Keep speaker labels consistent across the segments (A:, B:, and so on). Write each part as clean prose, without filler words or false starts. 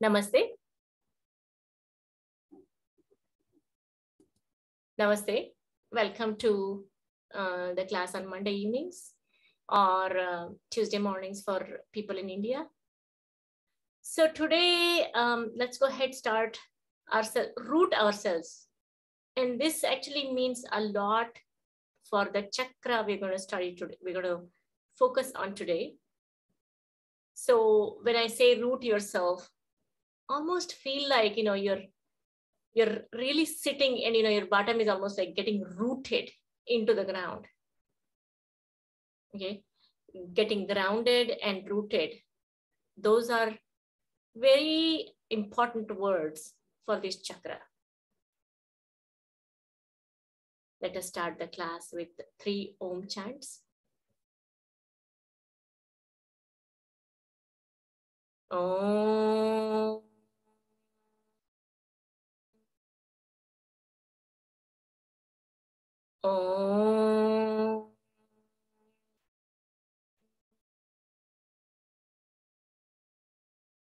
A: Namaste. Namaste. Welcome to the class on Monday evenings or Tuesday mornings for people in India. So today, let's go ahead, start ourselves, root ourselves. And this actually means a lot for the chakra we're going to study today. We're going to focus on today. So when I say root yourself, almost feel like, you're really sitting and, your bottom is almost like getting rooted into the ground. Okay. Getting grounded and rooted. Those are very important words for this chakra. Let us start the class with 3 Om chants. Om. Om.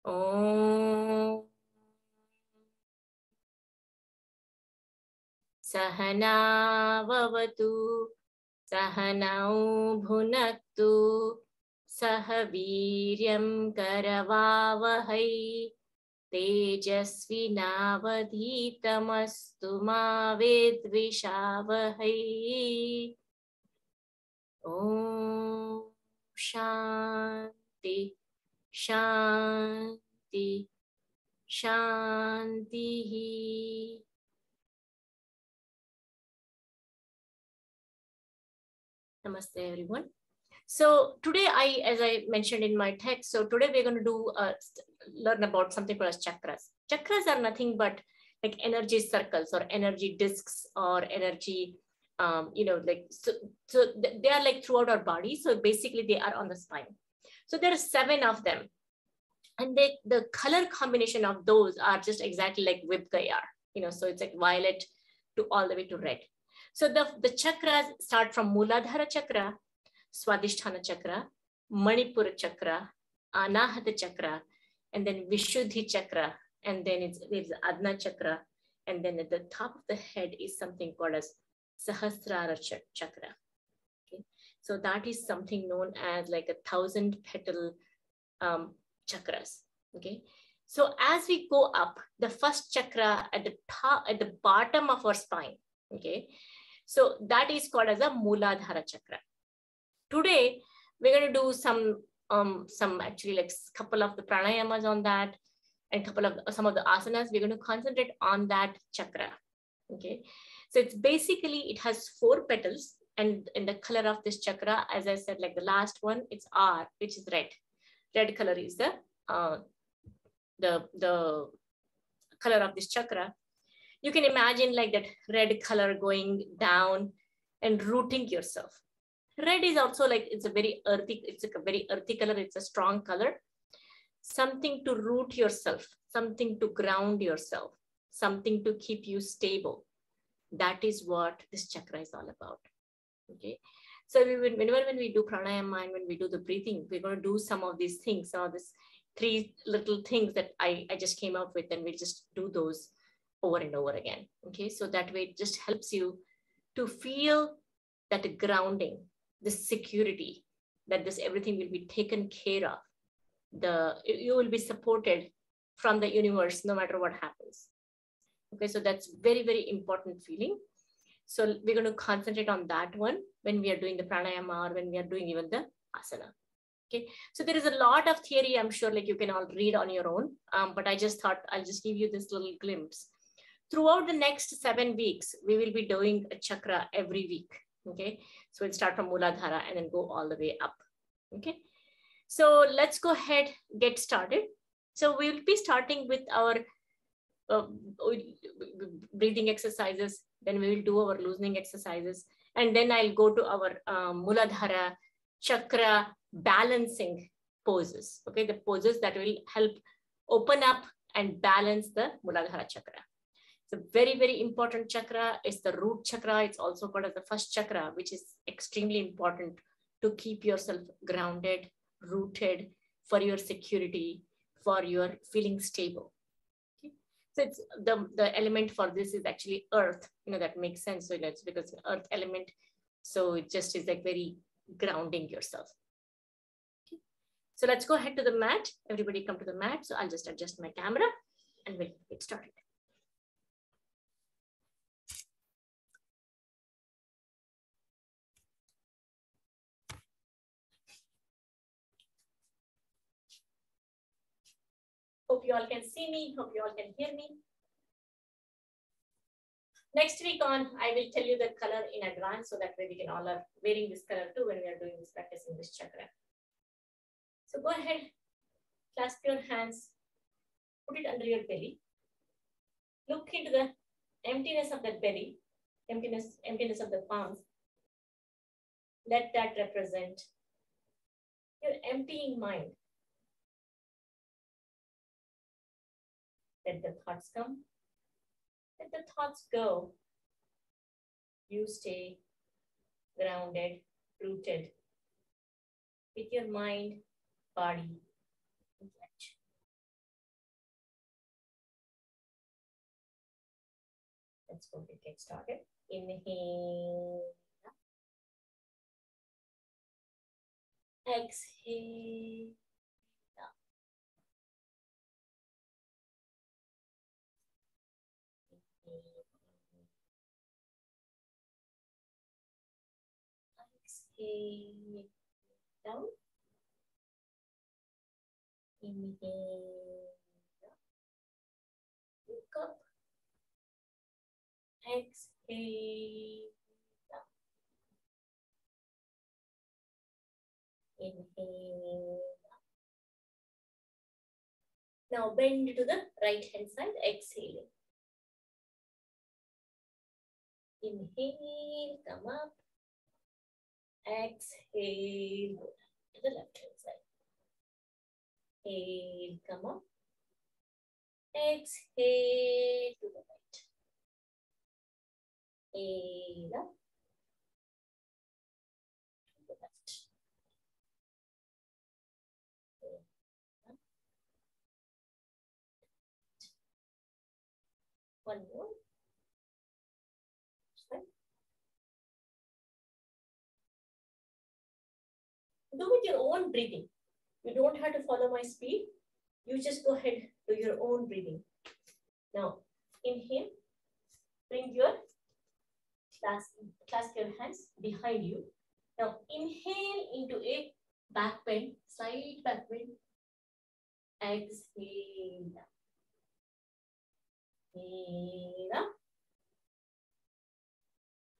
A: Om. Sahana vavatu, sahanau bhunaktu, sahaviryam karavavahai, tejasvinavadhitamastu ma vidvishavahai. Om Shanti, Shanti, Shanti. Namaste, everyone. So today, as I mentioned in my text, so today we're going to learn about something called as chakras. Chakras are nothing but like energy circles or energy discs or energy, so they are like throughout our body. So basically they are on the spine. So there are 7 of them. And the color combination of those are just exactly like Vibgaya, so it's like violet to all the way to red. So the chakras start from Mooladhara Chakra, Swadhisthana Chakra, Manipura Chakra, Anahata Chakra, and then Vishuddhi Chakra, and then there's Adna Chakra, and then at the top of the head is something called as Sahasrara Chakra. Okay? So that is something known as like 1,000-petal chakras. Okay, so as we go up, the first chakra at the top, at the bottom of our spine. Okay, so that is called as a Muladhara Chakra. Today we're going to do some actually like couple of the pranayamas on that, and some of the asanas. We're going to concentrate on that chakra. Okay, so it's basically, it has 4 petals, and in the color of this chakra, as I said, like the last one, it's R, which is red. Red color is the color of this chakra. You can imagine like that red color going down and rooting yourself. Red is also like, it's a very earthy color. It's a strong color. Something to root yourself, something to ground yourself, something to keep you stable. That is what this chakra is all about. Okay. So whenever when we do pranayama and when we do the breathing, we're going to do some of these things, some of these 3 little things that I just came up with, and we just do those over and over again. Okay, so that way it just helps you to feel that grounding, the security, that this everything will be taken care of. You will be supported from the universe no matter what happens. Okay, so that's very, very important feeling. So we're going to concentrate on that one when we are doing the pranayama or when we are doing even the asana. Okay, so there is a lot of theory, I'm sure like you can all read on your own, but I just thought I'll just give you this little glimpse. Throughout the next 7 weeks, we will be doing a chakra every week. Okay, so we'll start from Mooladhara and then go all the way up. Okay, so let's go ahead, get started. So we will be starting with our breathing exercises, then we will do our loosening exercises, and then I'll go to our Muladhara Chakra balancing poses. Okay, the poses that will help open up and balance the Muladhara Chakra. It's a very, very important chakra. It's the root chakra. It's also called as the first chakra, which is extremely important to keep yourself grounded, rooted, for your security, for your feeling stable. Okay? So it's the element for this is actually earth. That makes sense. So it's because earth element. So it just is like very grounding yourself. Okay. So let's go ahead to the mat. Everybody come to the mat. So I'll just adjust my camera and we'll get started. Hope you all can see me. Hope you all can hear me. Next week on, I will tell you the color in advance so that way we can all are wearing this color too when we are doing this practicing this chakra. So go ahead, clasp your hands, put it under your belly. Look into the emptiness of the belly, emptiness of the palms. Let that represent your emptying mind. Let the thoughts come. Let the thoughts go. You stay grounded, rooted with your mind, body, and flesh. Let's go and get started. Inhale. Exhale. Exhale down. Inhale. Look up. Exhale down. Inhale. Now bend to the right hand side. Exhale. Inhale, come up. Exhale, go to the left hand side. Inhale, come up. Exhale to the right. Inhale up. To the left. Inhale up. One more. Do with your own breathing. You don't have to follow my speed. You just go ahead, do your own breathing. Now, inhale. Bring your clasp your hands behind you. Now, inhale into a back bend, slight back bend. Exhale. Inhale up.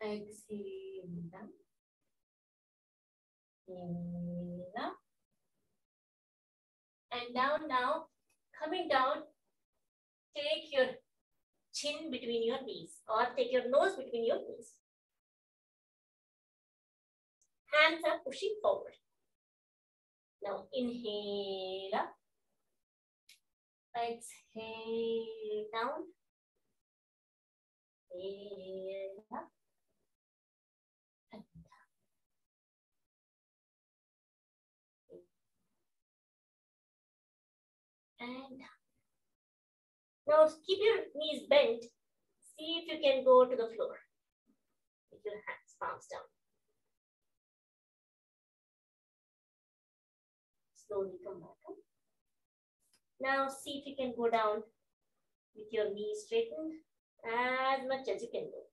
A: Exhale down. Inhale up. And down now. Coming down, take your chin between your knees or take your nose between your knees. Hands are pushing forward. Now inhale up. Exhale down. Inhale up. And down. And down. Now keep your knees bent. See if you can go to the floor. With your hands, palms down. Slowly come back up. Now see if you can go down with your knees straightened as much as you can go.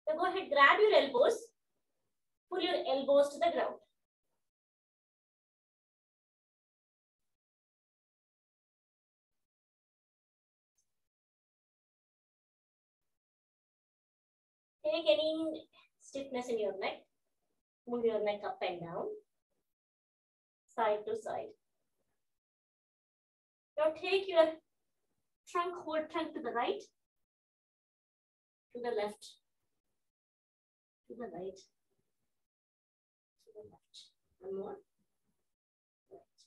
A: Now go ahead, grab your elbows. Pull your elbows to the ground. Take any stiffness in your neck. Move your neck up and down, side to side. Now take your whole trunk to the right, to the left, to the right, to the left. One more. Right.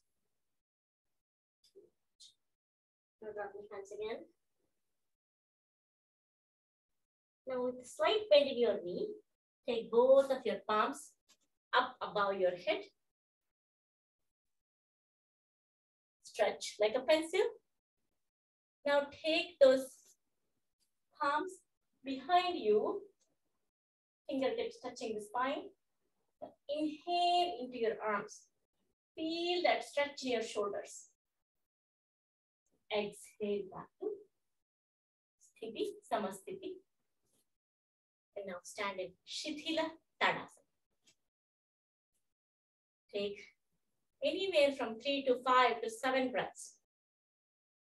A: Now drop your hands again. Now with a slight bend in your knee, take both of your palms up above your head. Stretch like a pencil. Now take those palms behind you, fingertips touching the spine. Inhale into your arms. Feel that stretch in your shoulders. Exhale back to Sthiti, Samasthiti. And now stand in Shithila Tadasana. Take anywhere from 3 to 5 to 7 breaths.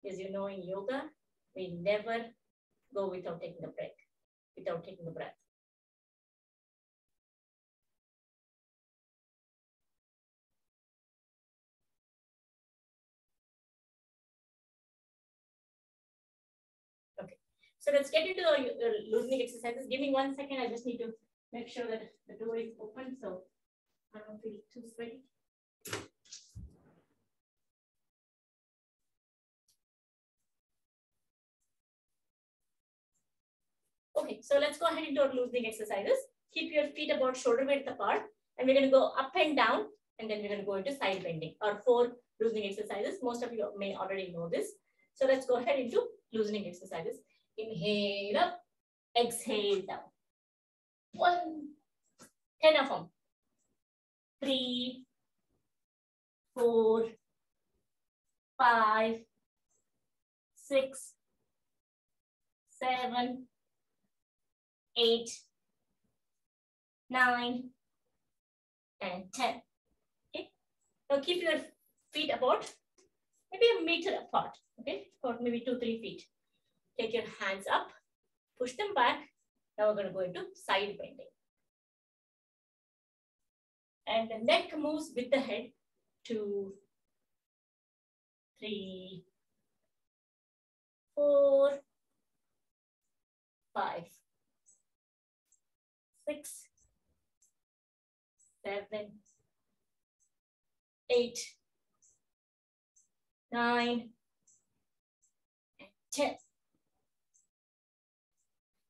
A: As you know, in yoga, we never go without taking a break, without taking a breath. Okay, so let's get into our loosening exercises. Give me 1 second. I just need to make sure that the door is open so I don't feel too sweaty. Okay, so let's go ahead into our loosening exercises. Keep your feet about shoulder width apart, and we're going to go up and down, and then we're going to go into side bending. Our 4 loosening exercises. Most of you may already know this. So let's go ahead into loosening exercises. Inhale up, exhale down. 1, 10 of them. 3, 4, 5, 6, 7, 8, 9, and 10. Okay. Now keep your feet about maybe a meter apart. Okay, or maybe 2-3 feet. Take your hands up, push them back. Now we're going to go into side bending. And the neck moves with the head. 2, 3, 4, 5, 6, 7, 8, 9, and 10.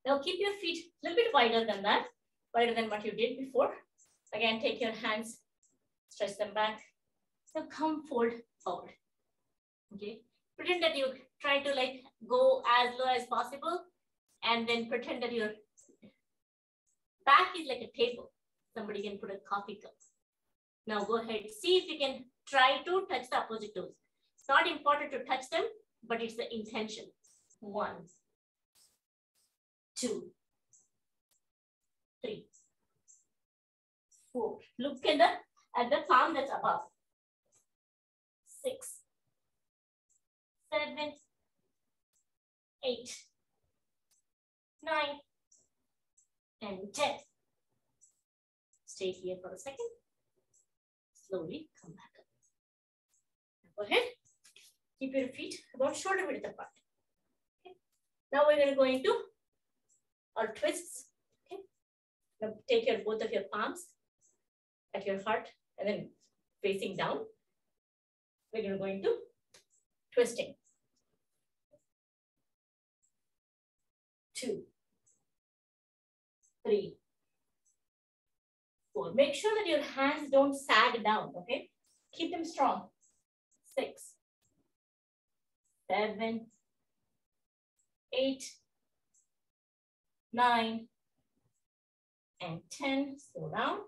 A: Now keep your feet a little bit wider than that, wider than what you did before. Again, take your hands, stretch them back. So come fold forward. Okay. Pretend that you try to like go as low as possible, and then pretend that your back is like a table. Somebody can put a coffee cup. Now go ahead. See if you can try to touch the opposite toes. It's not important to touch them, but it's the intention. 1, 2, 3, 4. Look at the palm that's above. 6, 7, 8, 9, and 10. Stay here for a second. Slowly come back up. Go ahead. Keep your feet about shoulder width apart. Okay. Now we're going to go into our twists. Okay. Now take both of your palms at your heart and then facing down. We're going to go into twisting. 2, 3, 4. Make sure that your hands don't sag down, okay? Keep them strong. 6, 7, 8, 9, and 10. Slow down.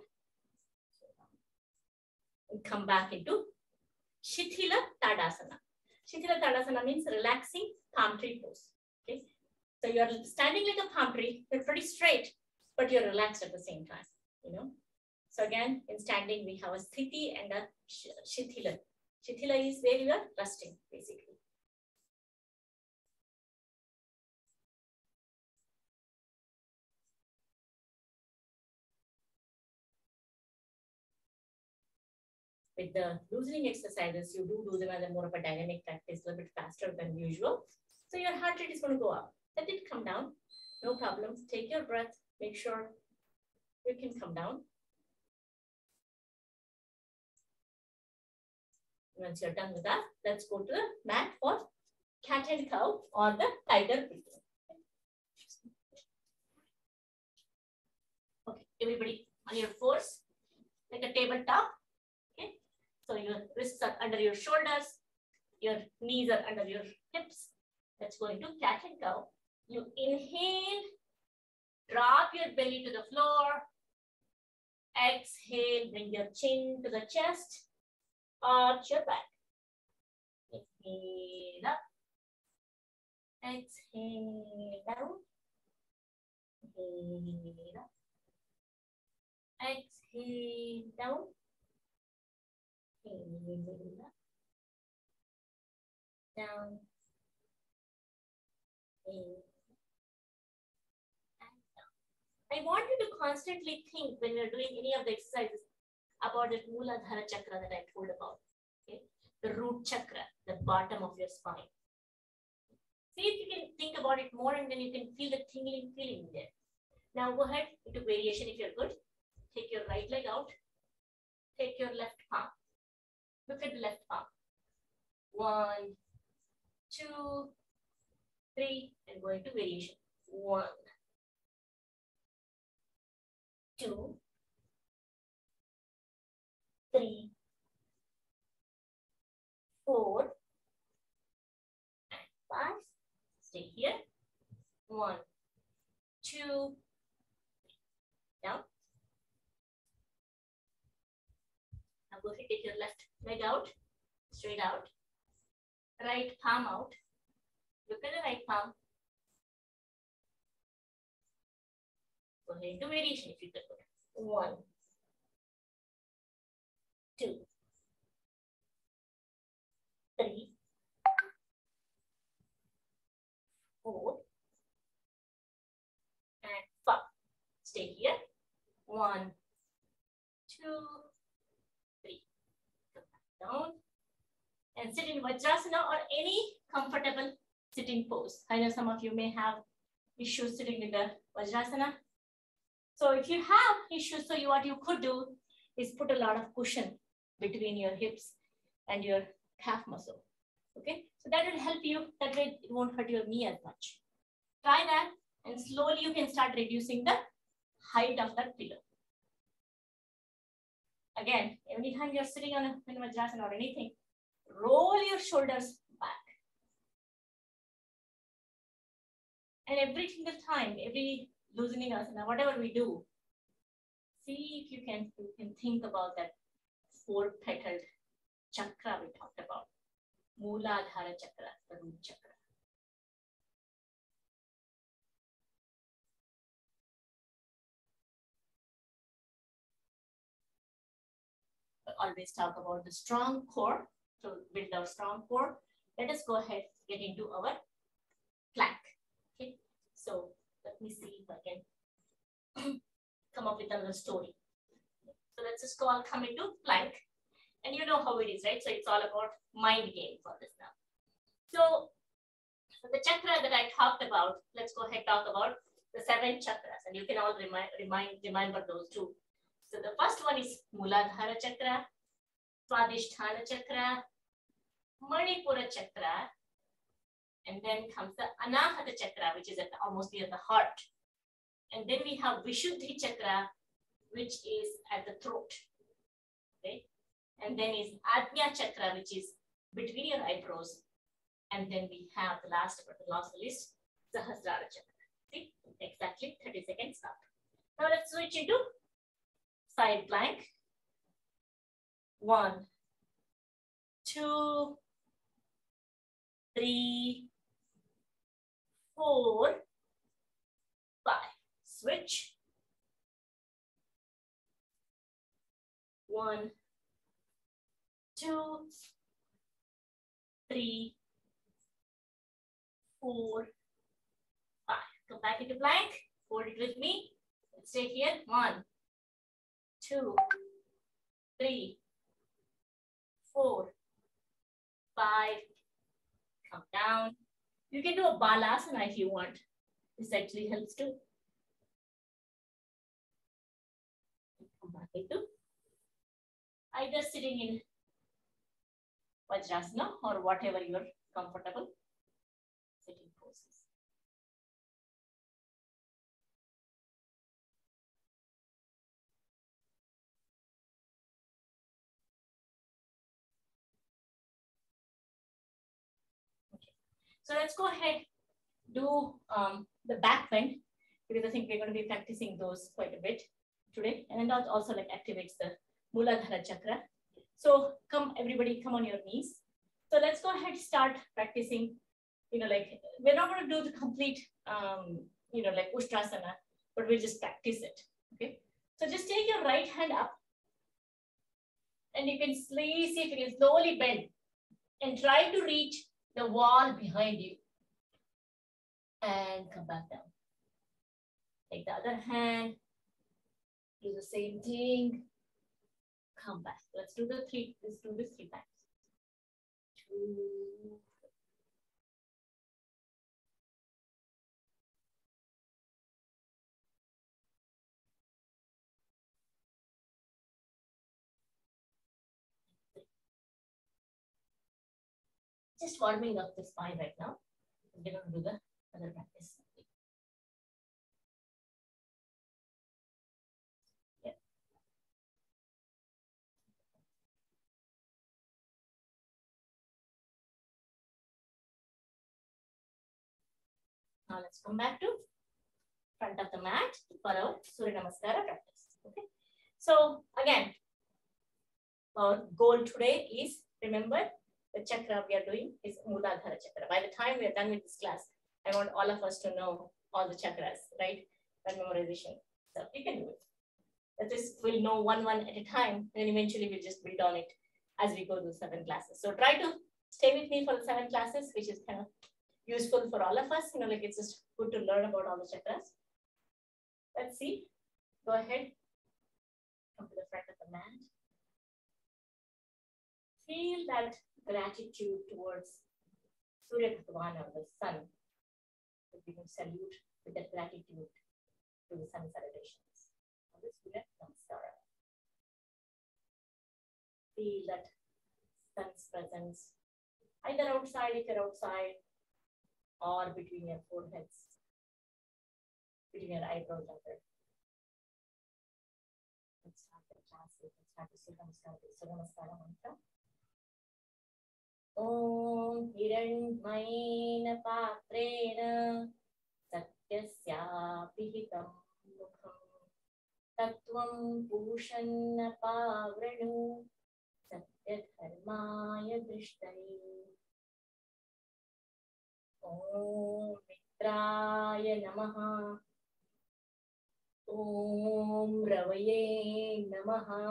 A: And come back into Shithila Tadasana. Shithila Tadasana means relaxing palm tree pose. Okay. So you're standing like a palm tree. You're pretty straight, but you're relaxed at the same time. You know. So again, in standing, we have a Sthiti and a Shithila. Shithila is where you are resting, basically. With the loosening exercises, you do them as a more of a dynamic practice, a little bit faster than usual. So your heart rate is going to go up. Let it come down. No problem. Take your breath. Make sure you can come down. Once you're done with that, let's go to the mat for cat and cow or the tiger breathing. Everybody on your fours, like a tabletop. Okay. So your wrists are under your shoulders, your knees are under your hips. Let's go into cat and cow. You inhale, drop your belly to the floor. Exhale, bring your chin to the chest, arch your back. Inhale up. Exhale down. Inhale up. Exhale down. Inhale up. Down. Inhale. And down. I want you to constantly think when you're doing any of the exercises about that Mooladhara Chakra that I told about. Okay? The root chakra, the bottom of your spine. See if you can think about it more and then you can feel the tingling feeling there. Now go ahead into variation if you're good. Take your right leg out. Take your left palm. Look at the left palm. 1, 2, 3, and go into variation. 1, 2, 3, 4, and 5. Stay here. 1, 2, down. Now go ahead, take your left leg out, straight out. Right palm out. Look at the right palm. Go ahead into variation if you can. 1, 2, 3, 4, and 5. Stay here. 1, 2, 3. Come back down. And sit in Vajrasana or any comfortable sitting pose. I know some of you may have issues sitting in the Vajrasana. So if you have issues, so what you could do is put a lot of cushion between your hips and your calf muscle. Okay, so that will help you. That way it won't hurt your knee as much. Try that and slowly you can start reducing the height of that pillow. Again, anytime you're sitting on a Vajrasana or anything, roll your shoulders back. And every single time, every loosening asana, whatever we do, see if you can think about that 4-petaled chakra we talked about. Mooladhara Chakra, the root chakra. I always talk about the strong core. To build our strong core, let us go ahead get into our plank. Okay, so let me see if I can come up with another story. So let's just come into plank, and you know how it is, right? So it's all about mind game for this now. So the chakra that I talked about, let's go ahead talk about the 7 chakras, and you can all remember those two. So the first one is Muladhara Chakra, Swadhisthana Chakra, Manipura Chakra, and then comes the Anahata Chakra, which is almost near the heart. And then we have Vishuddhi Chakra, which is at the throat. Okay? And then is Ajna Chakra, which is between your eyebrows. And then we have the last but the last list, Sahasrara Chakra. See? Exactly 30 seconds stop. Now let's switch into side plank. 1, 2, 3, 4, 5. Switch. 1, 2, 3, 4, 5. Come back into plank. Hold it with me. Let's stay here. 1, 2, 3, 4, 5. Come down. You can do a balasana if you want. This actually helps too. Come back into either sitting in Vajrasana or whatever you're comfortable sitting poses. So let's go ahead, do the back bend, because I think we're going to be practicing those quite a bit today. And then that also like activates the Muladhara Chakra. So come, everybody, come on your knees. So let's go ahead, start practicing, like we're not going to do the complete, like Ushtrasana, but we'll just practice it, okay? So just take your right hand up and you can see if you can slowly bend and try to reach the wall behind you and come back down. Take the other hand, do the same thing, come back. Let's do this 3 times. 2, just warming up the spine right now. We're going to do the other practice. Yeah. Now let's come back to front of the mat for our Surya Namaskara practice. Okay. So again, our goal today is, remember, the chakra we are doing is Muladhara Chakra. By the time we are done with this class, I want all of us to know all the chakras, right? That memorization. So you can do it. That is, we'll know one at a time, and then eventually we'll just build on it as we go through 7 classes. So try to stay with me for the 7 classes, which is kind of useful for all of us. Like it's just good to learn about all the chakras. Let's see. Go ahead. Come to the front of the mat. Feel that gratitude towards Surya Bhagavan, or the sun. We can salute with that gratitude to the sun celebrations. Surya Namaskara. Feel that sun's presence either outside if you're outside, or between your foreheads, between your eyebrows. Let's start the class. Let's start the Surya Namaskara mantra. Om Hiranmayena Patrena Satyasya Pihitam Mukham Tattvam Bhushanna Pavranu Satyadharmaya Drishtaye. Om Mitraya Namaha. Om Ravaye Namaha.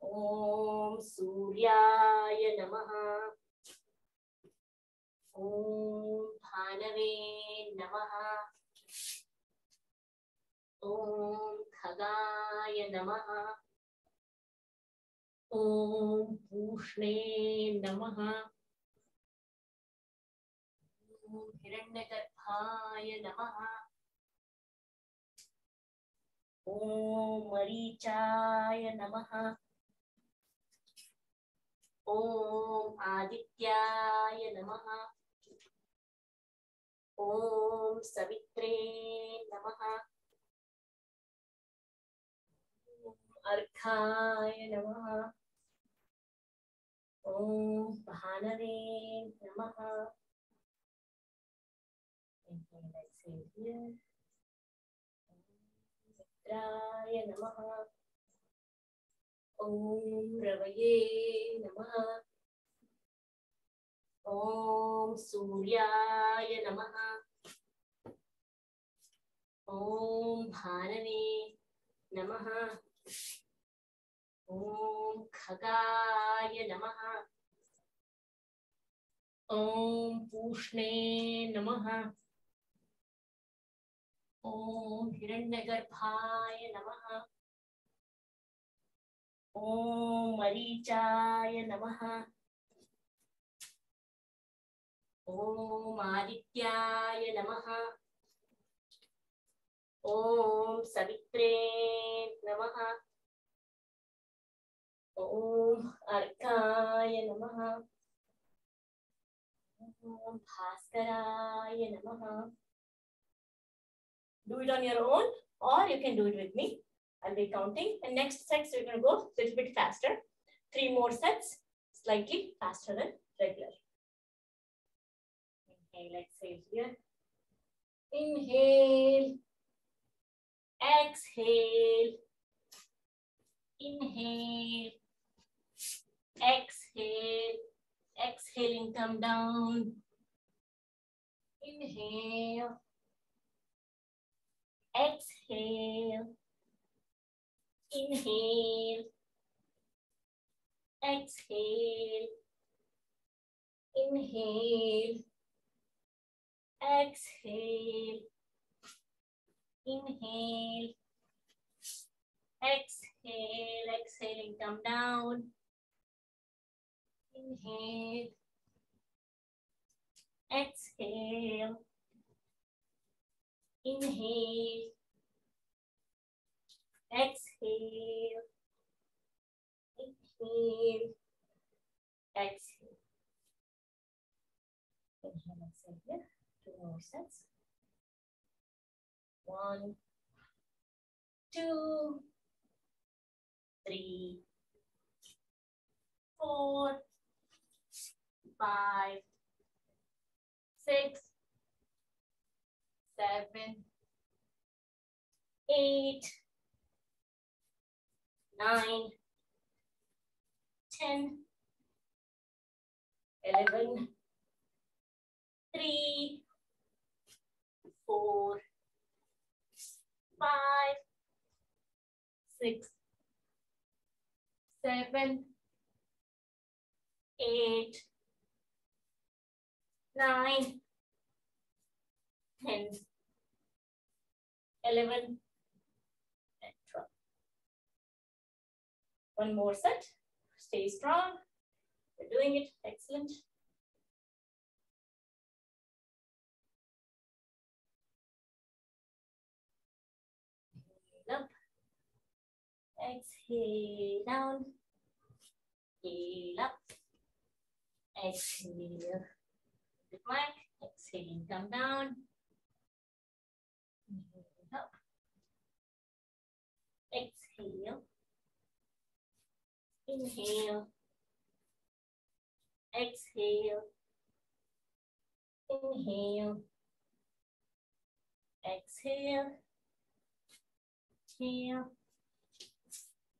A: Om Suryaya Namaha. Om Bhanave Namaha. Om Khagaya Namaha. Om Pushne Namaha. Om Hiranyagarbhaya Namaha. Om Marichaya Namaha. Om Adityaya Namaha. Om Savitre Namaha. Om Arkhaya Namaha. Om Bhanave Namaha. Inhale, exhale here. Om Mitraya Namaha. Om Ravaye Namaha. Om Suryaya Namaha. Om Bhanave Namaha. Om Khagaya Namaha. Om Pushne Namaha. Om Hiranyagarbhaya Namaha. Om Marichaya Namaha. Om Adityaya Namaha. Om Savitre Namaha. Om Arkaya Namaha. Om Bhaskaraya Namaha. Do it on your own, or you can do it with me. I'll be counting. And next sets, we're going to go a little bit faster. 3 more sets, slightly faster than regular. Inhale, exhale here. Inhale, exhale, inhale, exhale, exhaling, come down. Inhale, exhale, inhale, exhale, inhale, exhale, inhale, exhale, exhaling, come down. Inhale, exhale, inhale, exhale, inhale, exhale. Inhale, exhale here. 2 more sets. 1, 2, 3, 4, 5, 6, 7, 8, 9, 10, 11, 3, 4, 5, 6, 7, 8, 9, 10, 11, and 12. One more set. Stay strong. You're doing it. Excellent. Inhale up. Exhale down. Inhale up. Exhale. The plank. Exhaling, come down. Inhale up. Exhale. Inhale. Exhale. Inhale. Exhale. Inhale.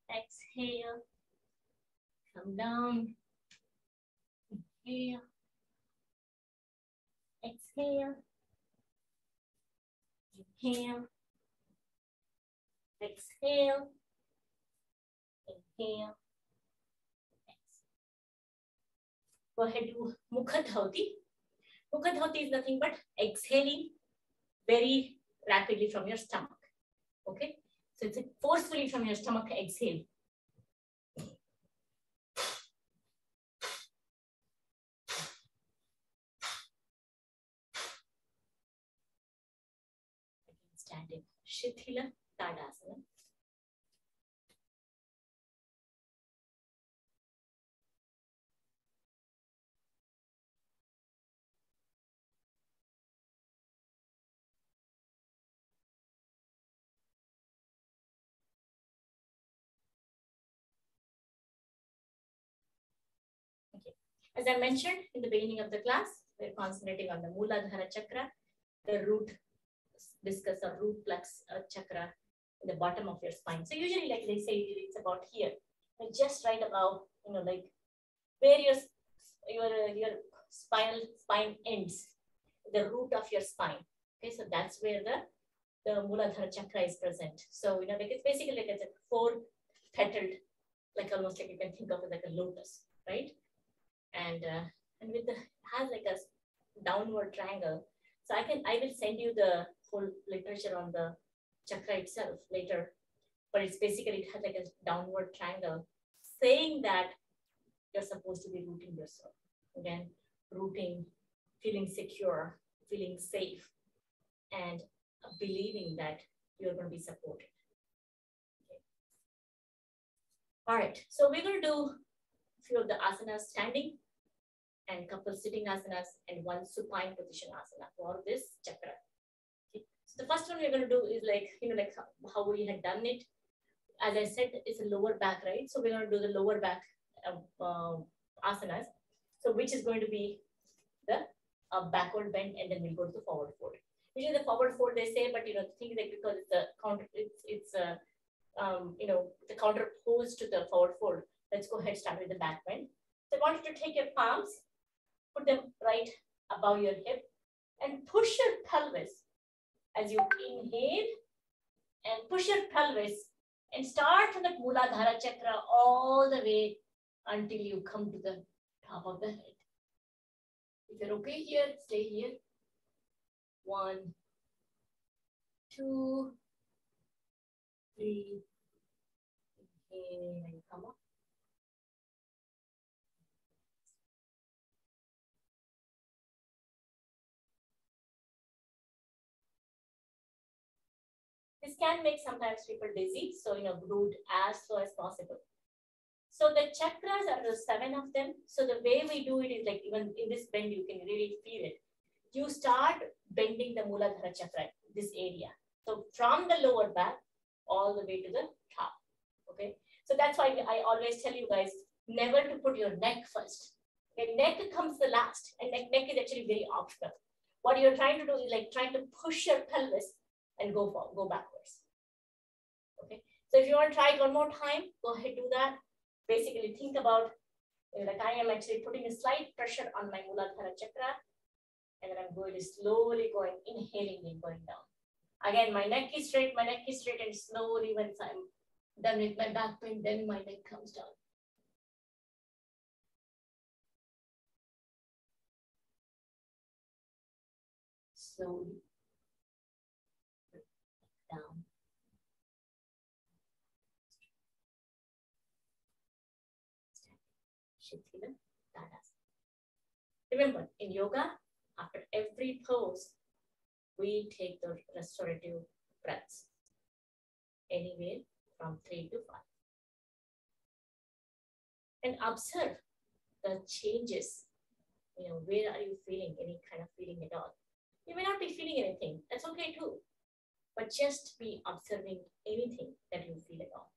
A: Exhale. Come down. Inhale. Exhale. Inhale. Exhale. Inhale. Go ahead to Mooladhara. Mooladhara is nothing but exhaling very rapidly from your stomach. Okay? So it's forcefully from your stomach, exhale. Standing Shithila Tadasana. Okay. As I mentioned in the beginning of the class, we're concentrating on the Muladhara Chakra, the root discuss a root plex chakra in the bottom of your spine. So usually, like they say, it's about here, like just right above, like where your spine ends, the root of your spine. Okay, so that's where the Muladhara Chakra is present. So like it's basically like it's a 4-petaled, like almost like you can think of it like a lotus, right? And with the has like a downward triangle. So I will send you the full literature on the chakra itself later, but it's basically, it has like a downward triangle saying that you're supposed to be rooting yourself. Again, rooting, feeling secure, feeling safe, and believing that you're going to be supported. Okay. All right, so we're going to do a few of the asanas standing, and couple sitting asanas, and one supine position asana for this chakra. Okay. So the first one we're going to do is like, like how we had done it. As I said, it's a lower back, right? So we're going to do the lower back asanas. So which is going to be the a backward bend, and then we'll go to the forward fold. Usually the forward fold they say, but the thing is like because it's a counter, it's a the counter pose to the forward fold. Let's go ahead and start with the back bend. So I want you to take your palms, put them right above your hip, and push your pelvis as you inhale, and push your pelvis and start from the Muladhara Chakra all the way until you come to the top of the head. If you're okay here, stay here. 1, 2, 3. Inhale and come up. This can make sometimes people dizzy, so do it as slow as possible. So the chakras are the 7 of them. So the way we do it is like even in this bend, you can really feel it. You start bending the Muladhara Chakra, this area. So from the lower back all the way to the top. Okay. So that's why I always tell you guys never to put your neck first. Okay, neck comes the last, and neck is actually very optional. What you're trying to do is like trying to push your pelvis and go backwards. Okay. So if you want to try it one more time, go ahead, do that. Basically think about like I am actually putting a slight pressure on my Muladhara Chakra, and then I'm going to slowly inhaling and going down. Again, my neck is straight, and slowly once I'm done with my back pain, then my neck comes down. Slowly down. Remember, in yoga, after every pose, we take the restorative breaths, anywhere from 3 to 5. And observe the changes. Where are you feeling any kind of feeling at all? You may not be feeling anything. That's okay too. But just be observing anything that you feel at all.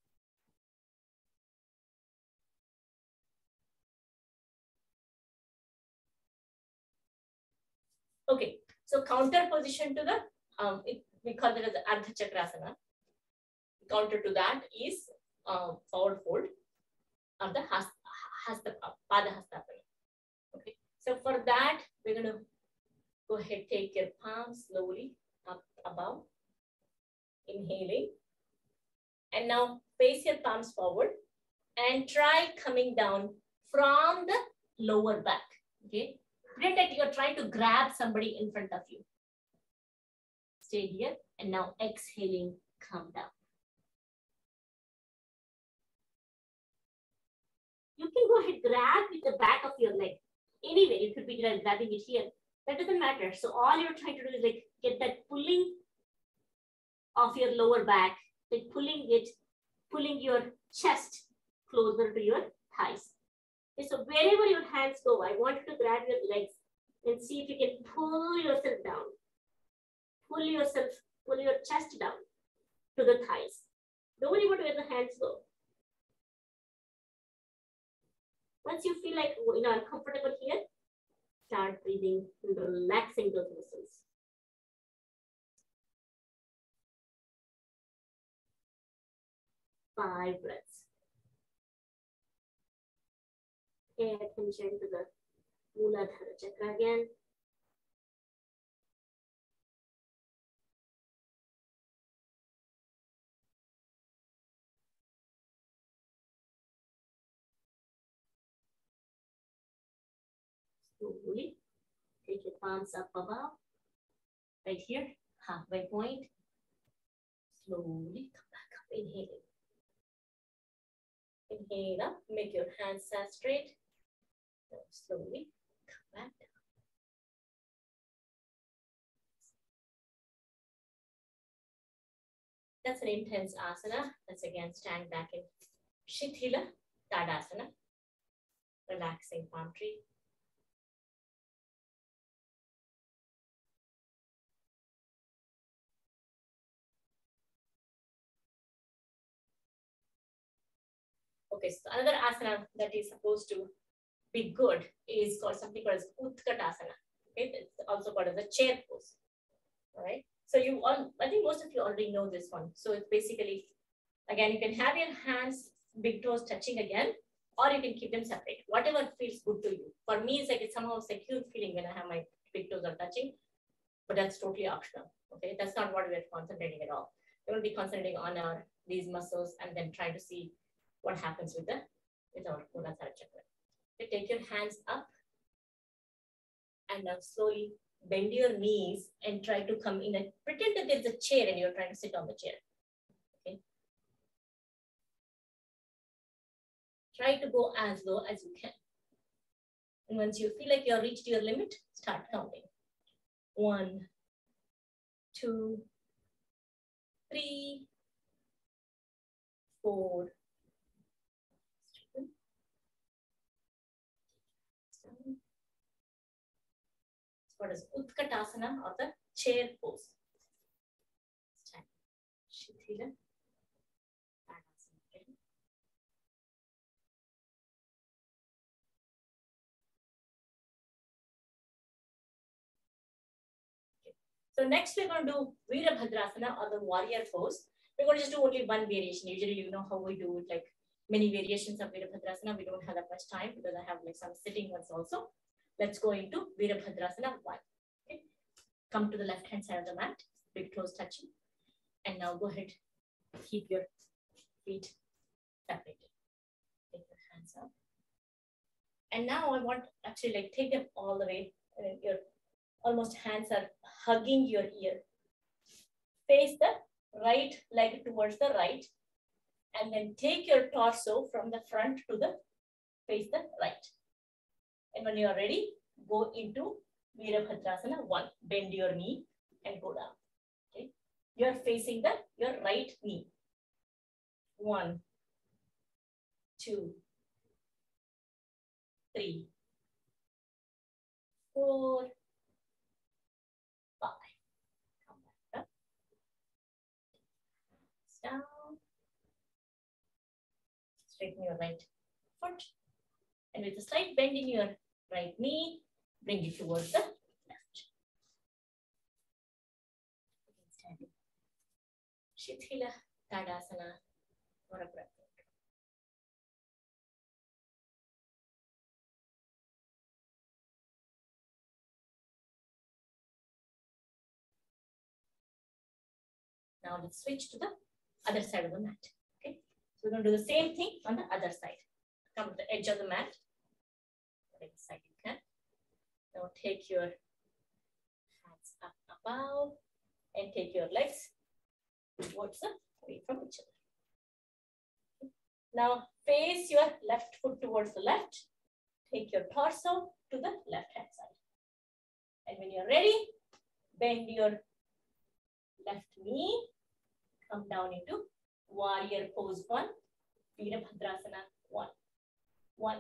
A: Okay, so counter position to the, we call it as the Ardha Chakrasana. Counter to that is forward fold or the Pada Hastasana. Okay, so for that, we're going to go ahead, take your palms slowly up above, inhaling. And now face your palms forward and try coming down from the lower back. Okay, pretend that you're trying to grab somebody in front of you. Stay here and now exhaling, come down. You can go ahead, grab with the back of your leg. Anyway, you could be grabbing it here. That doesn't matter. So all you're trying to do is like get that pulling of your lower back, like pulling your chest closer to your thighs. Okay, so wherever your hands go, I want you to grab your legs and see if you can pull yourself down. Pull your chest down to the thighs. Don't worry about where the hands go. Once you feel like uncomfortable here, start breathing and relaxing those muscles. Five breaths. Pay attention to the Muladhara Chakra again. Slowly take your palms up above, right here, halfway point. Slowly come back up, inhaling. Inhale up, make your hands straight. Now slowly come back down. That's an intense asana. Let's again stand back in Shithila Tadasana. Relaxing palm tree. Okay, so another asana that is supposed to be good is called something called Utkatasana. Okay, it's also called as a chair pose. All right. So you all, I think most of you already know this one. So it's basically, again, you can have your hands, big toes touching again, or you can keep them separate. Whatever feels good to you. For me, it's like it's somehow a secure feeling when I have my big toes are touching, but that's totally optional. Okay, that's not what we're concentrating at all. We will be concentrating on our these muscles and then trying to see what happens with our Muladhara Chakra. Okay, take your hands up and now slowly bend your knees and try to come in and pretend that there's a chair and you're trying to sit on the chair. Okay. Try to go as low as you can. And once you feel like you've reached your limit, start counting. 1, 2, 3, 4. What is Utkatasana or the chair pose? Stand. Shithila. So next we're going to do Virabhadrasana or the warrior pose. We're going to just do only one variation. Usually you know how we do it, like many variations of Virabhadrasana. We don't have that much time because I have like some sitting ones also. Let's go into Virabhadrasana 1. Okay. Come to the left hand side of the mat, big toes touching. And now go ahead, keep your feet separated. Take your hands up. And now I want actually like take them all the way. And your almost hands are hugging your ear. Face the right leg towards the right. And then take your torso from the front to the face the right. And when you are ready, go into Virabhadrasana 1. Bend your knee and go down. Okay. You are facing your right knee. 1, 2, 3, 4, 5. Come back up. Down. Straighten your right foot. And with a slight bend in your right knee, bring it towards the left. Standing. Shithila Tadasana or a breath. Now let's switch to the other side of the mat. Okay. So we're going to do the same thing on the other side. Come to the edge of the mat. Whatever side you can. Now take your hands up above and take your legs towards away from each other. Now face your left foot towards the left. Take your torso to the left hand side. And when you're ready, bend your left knee. Come down into warrior pose 1. Virabhadrasana 1. 1,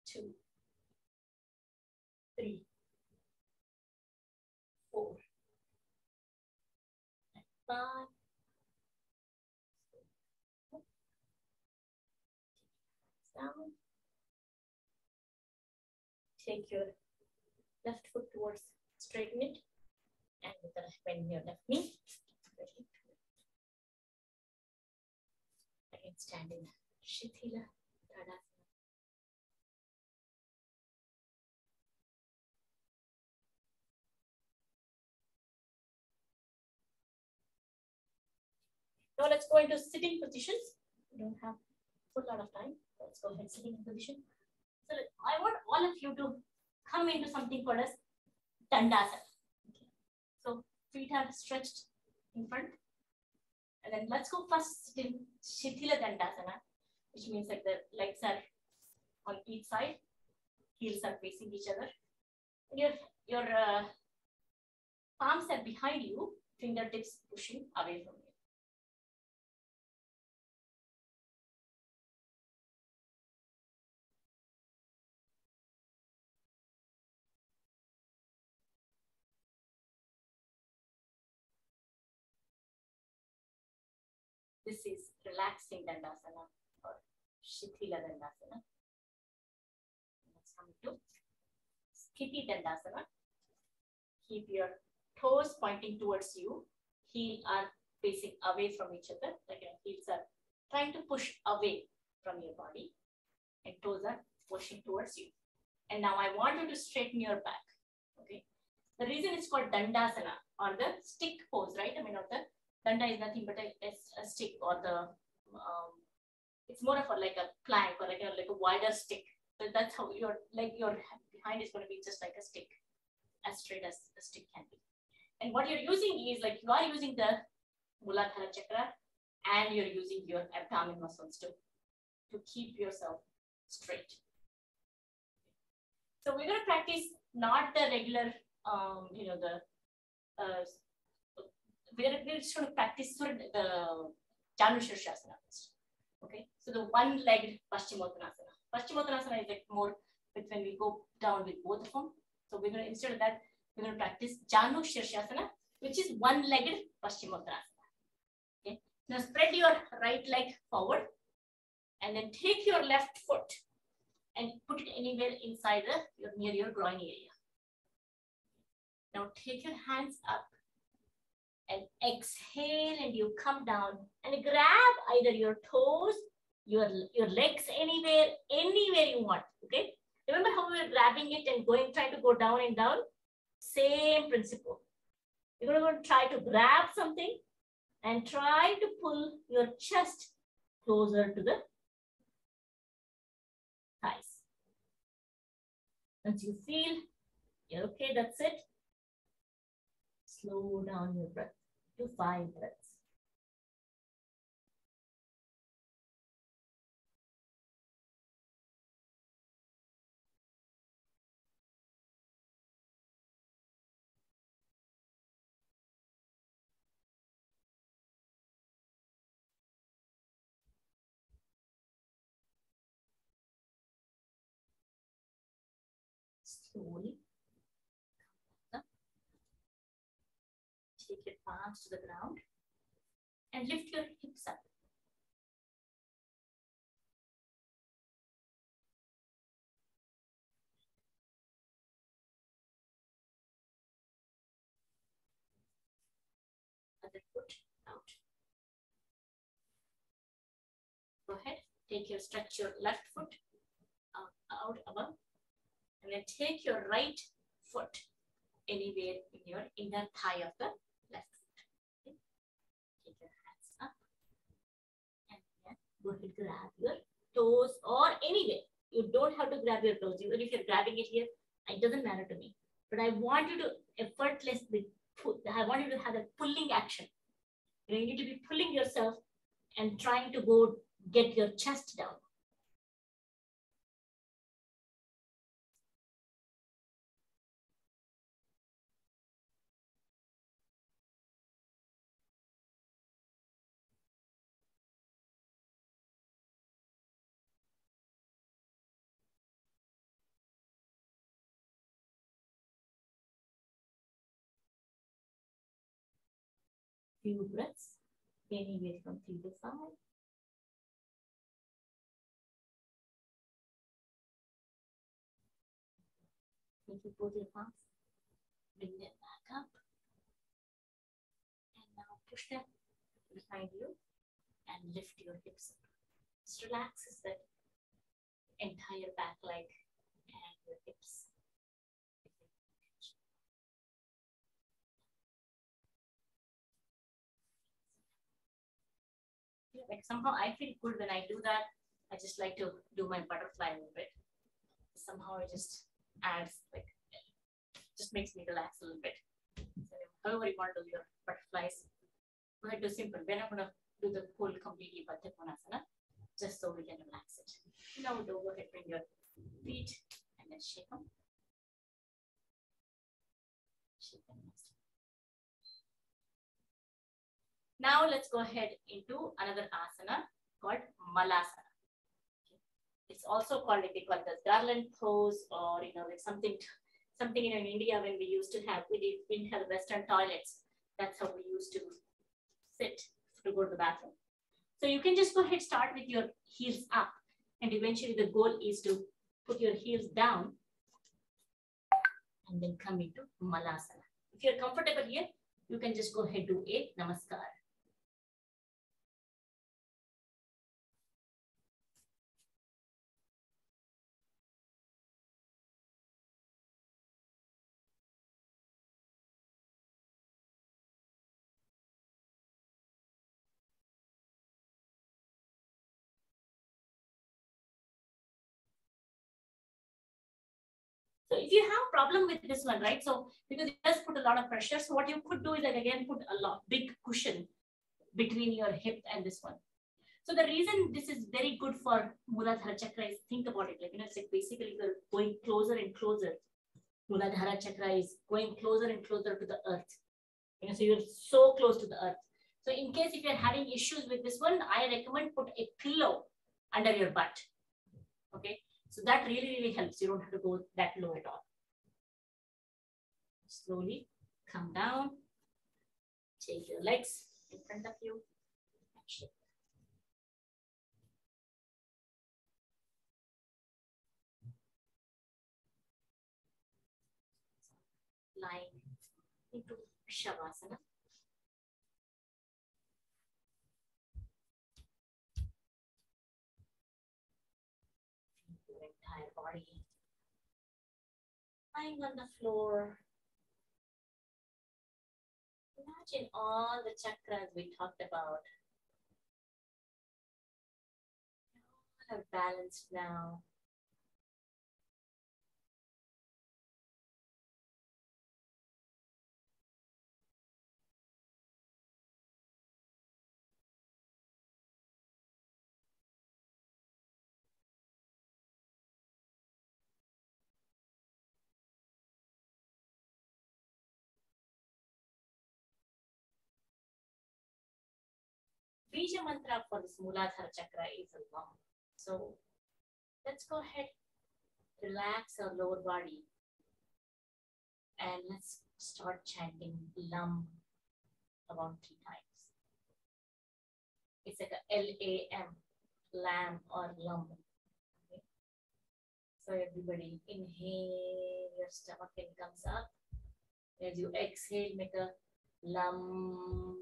A: 2, 3, 4, 5. Down. Take your left foot towards, straighten it, and with the bend your left knee. Again, stand in Shithila Tadasana. Now let's go into sitting positions. We don't have a lot of time. Let's go ahead sitting position. So I want all of you to come into something called as Dandasana. Okay. So feet are stretched in front. And then let's go first sit in Shithila Dandasana, which means like the legs are on each side, heels are facing each other. Your palms are behind you, fingertips pushing away from you. This is relaxing Dandasana or Shithila Dandasana. Let's come to Sthiti Dandasana. Keep your toes pointing towards you. Heels are facing away from each other. Like your heels are trying to push away from your body. And toes are pushing towards you. And now I want you to straighten your back. Okay. The reason it's called Dandasana or the stick pose, right? I mean, or the Danda is nothing but a stick, or the it's more of like a plank, or like a wider stick. So that's how your behind is going to be just like a stick, as straight as a stick can be. And what you're using is like you are using the Muladhara Chakra, and you're using your abdomen muscles to keep yourself straight. So we're going to practice not the regular, we're just going to practice the Janu Shirshasana. Okay, so the one-legged Paschimottanasana. Paschimottanasana is like more when we go down with both of them. So we're going to, instead of that, we're going to practice Janu Shirshasana, which is one-legged Paschimottanasana. Okay, now spread your right leg forward, and then take your left foot and put it anywhere inside near your groin area. Now take your hands up and exhale, and you come down and grab either your toes, your legs, anywhere you want. Okay. Remember how we were grabbing it and trying to go down and down? Same principle. You're going to try to grab something and try to pull your chest closer to the thighs. Once you feel you're okay, that's it. Slow down your breath to 5 breaths. Slowly come up. Take your palms to the ground and lift your hips up. Other foot out. Go ahead. Stretch your left foot out above. And then take your right foot anywhere in your inner thigh of the left foot. Okay. Take your hands up. And then go ahead, grab your toes, or anywhere. You don't have to grab your toes. Even if you're grabbing it here, it doesn't matter to me. But I want you to effortlessly I want you to have a pulling action. You need to be pulling yourself and trying to go get your chest down. Few breaths, anywhere from 3 to 5. Take your both your palms, bring them back up, and now push them behind you and lift your hips up. Just relaxes that entire back leg and your hips. Like somehow I feel good when I do that. I just like to do my butterfly a little bit. Somehow it just adds, like, just makes me relax a little bit. So however you want to do your butterflies, go ahead, do simple. We're not going to do the whole completely Baddha Konasana, just so we can relax it. Now go ahead, bring your feet and then shake them. Shake them. Now let's go ahead into another asana called Malasana. Okay. It's also called, like they call it the garland pose, or like something in India when we used to have, we didn't have Western toilets. That's how we used to sit to go to the bathroom. So you can just go ahead, start with your heels up, and eventually the goal is to put your heels down and then come into Malasana. If you're comfortable here, you can just go ahead to a Namaskar. So if you have problem with this one, right? So because it does put a lot of pressure, so what you could do is like again put a lot big cushion between your hip and this one. So the reason this is very good for Muladhara Chakra is, think about it, like, it's like basically you're going closer and closer. Muladhara Chakra is going closer and closer to the earth. So you're so close to the earth. So in case if you're having issues with this one, I recommend put a pillow under your butt. Okay. So that really helps. You don't have to go that low at all. Slowly come down. Take your legs in front of you. Lying into Shavasana. Your entire body lying on the floor. Imagine all the chakras we talked about. All are balanced now. Bija mantra for this Muladhara Chakra is a long. So let's go ahead, relax our lower body, and let's start chanting Lam about 3 times. It's like a L-A-M, lamb or lum. Okay. So everybody inhale, your stomach comes up. As you exhale, make a Lam.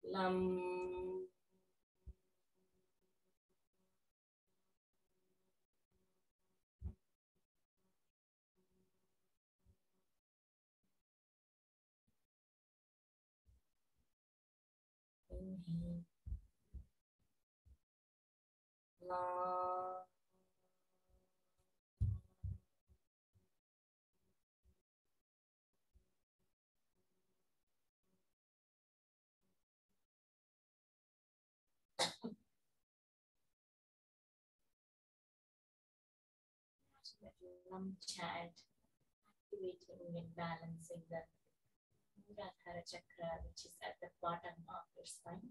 A: Lam. Inhale. Lam. Lam chant, activating and balancing the Muladhara Chakra, which is at the bottom of your spine.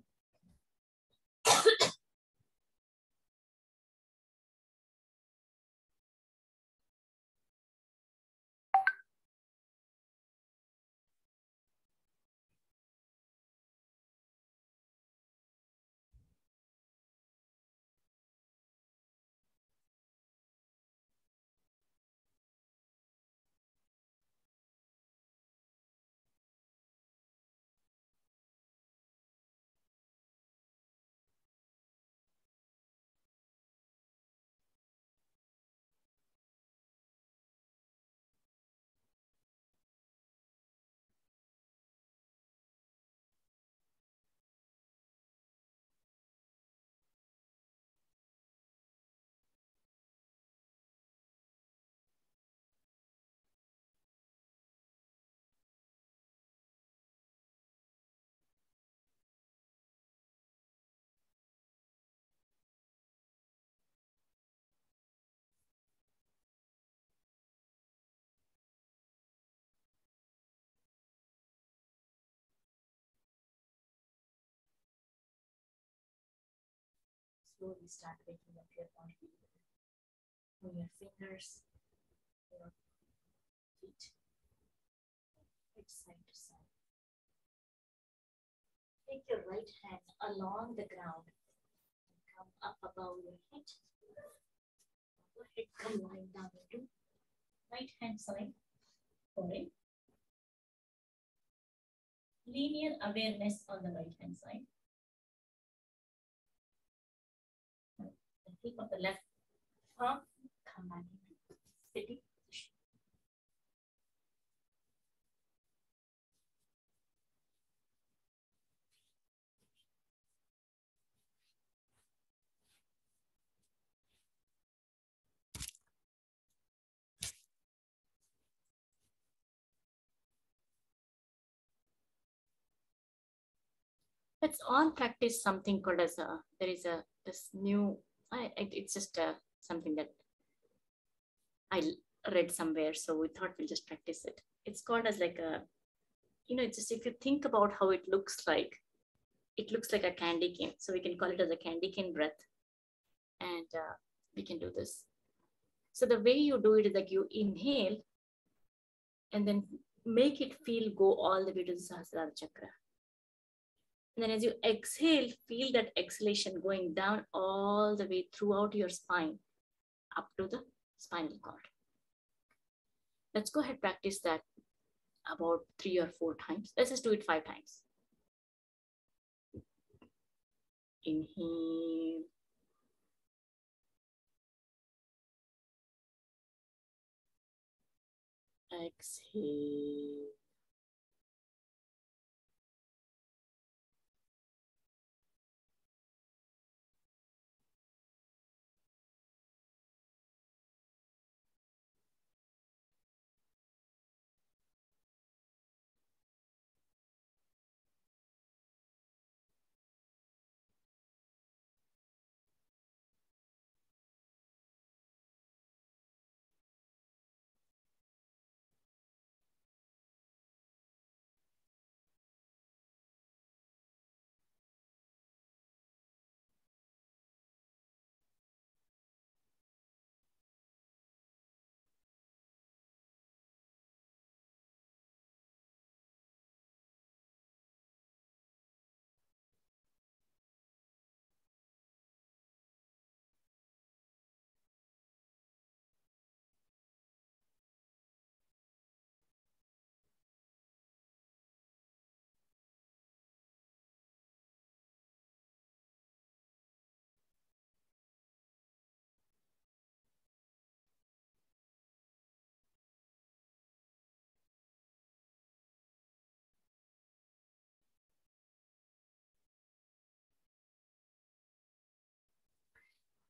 A: Slowly start waking up your body. Move your fingers, your feet. Right side to side. Take your right hand along the ground. Come up above your head. Your head come lying down into right hand side. Forehead. Linear awareness on the right hand side. The tip of the left arm come back into sitting position. Let's all practice something called as there is this new, it's just something that I read somewhere. So we thought we'll just practice it. It's called as like a, it's just, if you think about how it looks like a candy cane. So we can call it as a candy cane breath. And we can do this. So the way you do it is like you inhale and then make it feel go all the way to the Sahasrara chakra. And then as you exhale, feel that exhalation going down all the way throughout your spine up to the spinal cord. Let's go ahead and practice that about 3 or 4 times. Let's just do it 5 times. Inhale. Exhale.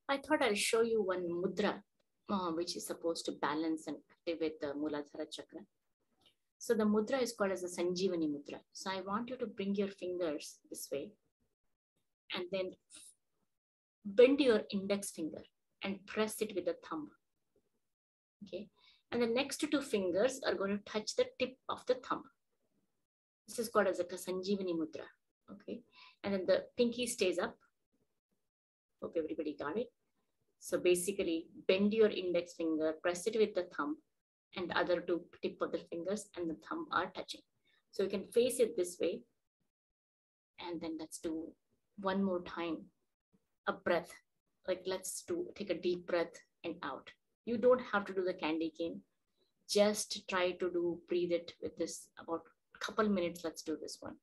A: I thought I'll show you one mudra, which is supposed to balance and activate the Muladhara Chakra. So the mudra is called as the Sanjeevani mudra. So I want you to bring your fingers this way and then bend your index finger and press it with the thumb. Okay. And the next 2 fingers are going to touch the tip of the thumb. This is called as a Sanjeevani mudra. Okay. And then the pinky stays up. Hope everybody got it. So basically bend your index finger, press it with the thumb, and the other 2 tip of the fingers and the thumb are touching. So you can face it this way. And then let's do one more time, a breath. Like let's take a deep breath and out. You don't have to do the candy cane. Just try to breathe it with this about a couple minutes. Let's do this one.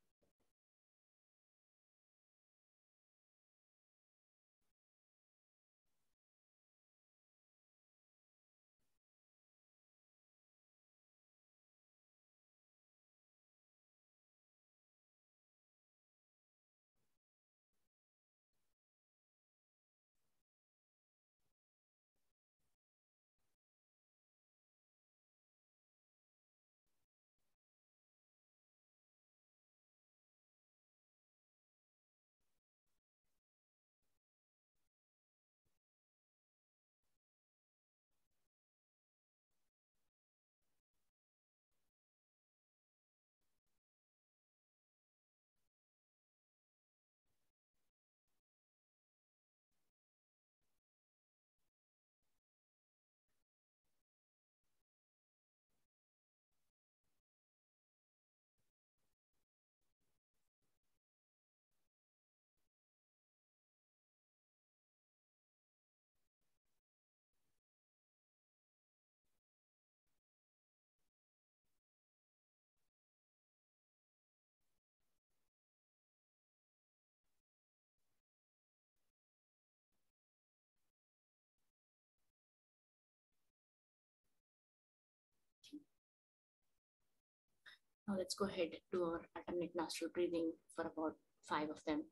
A: Now let's go ahead to our alternate nostril breathing for about 5 of them.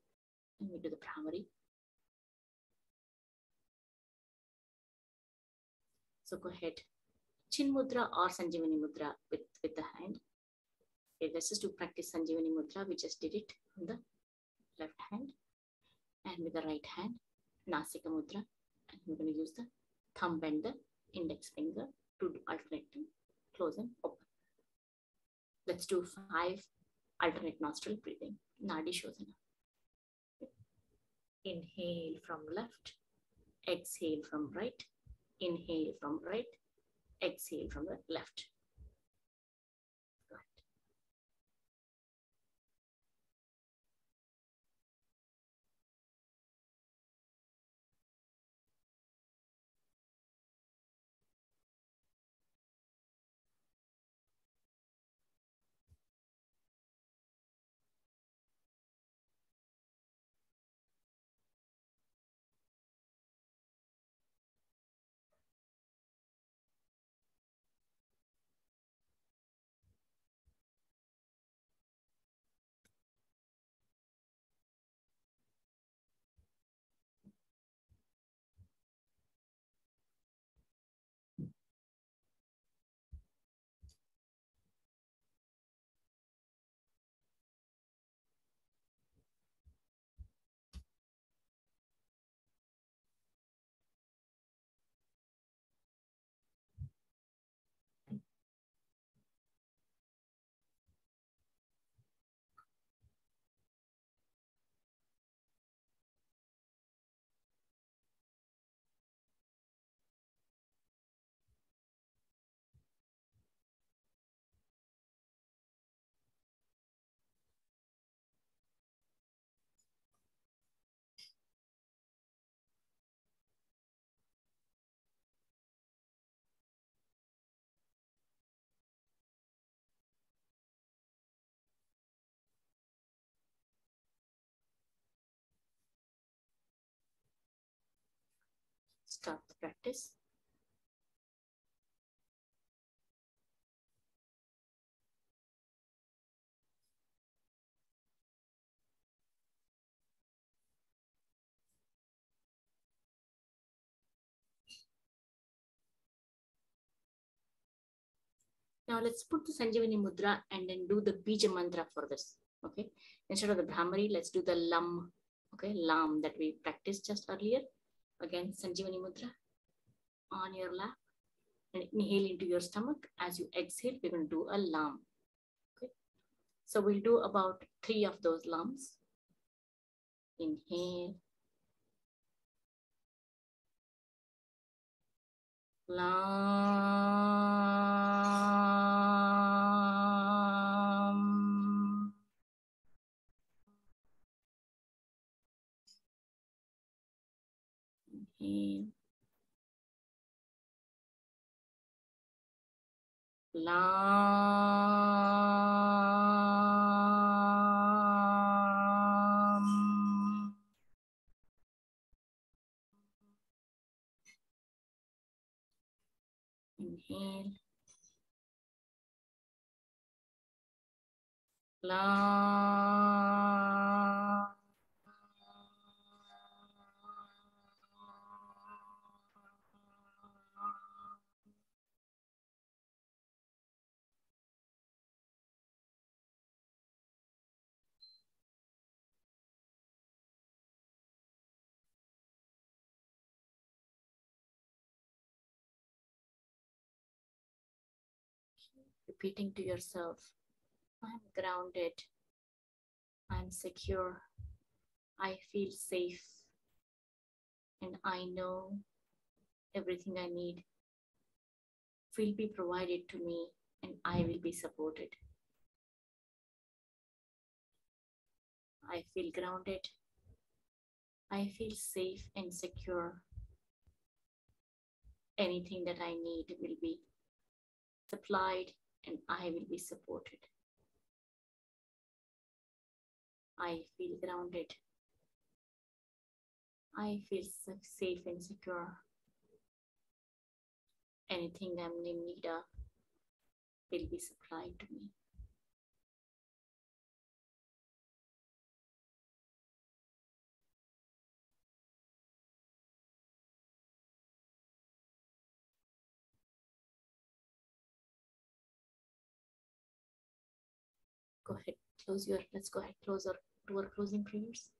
A: And we do the primary. So go ahead. Chin Mudra or Sanjivani Mudra with the hand. Okay, let's just do practice Sanjivani Mudra. We just did it on the left hand. And with the right hand, Nasika Mudra. And we're going to use the thumb and the index finger to alternate them, close and open. Let's do 5 alternate nostril breathing. Nadi Shodhana. Inhale from left, exhale from right, inhale from right, exhale from the left. Go ahead. Start the practice. Now let's put the Sanjivani Mudra and then do the Bija Mantra for this. Okay. Instead of the Brahmari, let's do the Lam. Okay. Lam that we practiced just earlier. Again, Sanjivani Mudra on your lap. And inhale into your stomach. As you exhale, we're going to do a Lam. Okay. So we'll do about 3 of those Lams. Inhale. Lam. Inhale. Lam. Inhale. Lam. Repeating to yourself, I'm grounded, I'm secure, I feel safe, and I know everything I need will be provided to me and I will be supported. I feel grounded, I feel safe and secure. Anything that I need will be supplied and I will be supported. I feel grounded. I feel safe and secure. Anything I'm in need of will be supplied to me. Go ahead, let's go ahead, do our closing prayers.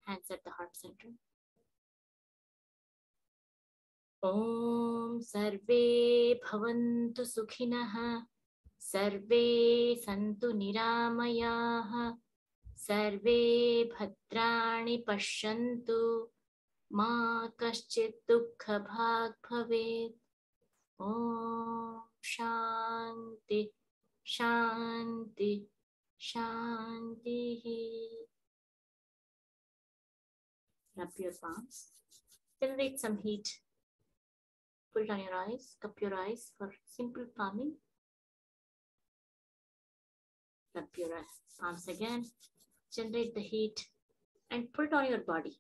A: Hands at the heart center. Om Sarve Bhavantu Sukhinah, Sarve Santu Niramayah, Sarve Bhadrani Pashyantu, Ma Kaschit Dukkha Bhag Bhavet. Om Shanti, Shanti, Shanti. Rub your palms. Generate some heat. Put it on your eyes. Cup your eyes for simple palming. Rub your palms again. Generate the heat and put it on your body.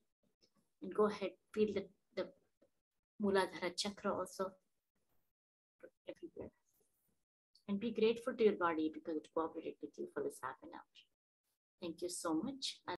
A: And go ahead, feel the Muladhara Chakra also everywhere. And be grateful to your body because it cooperated with you for this half an hour. Thank you so much.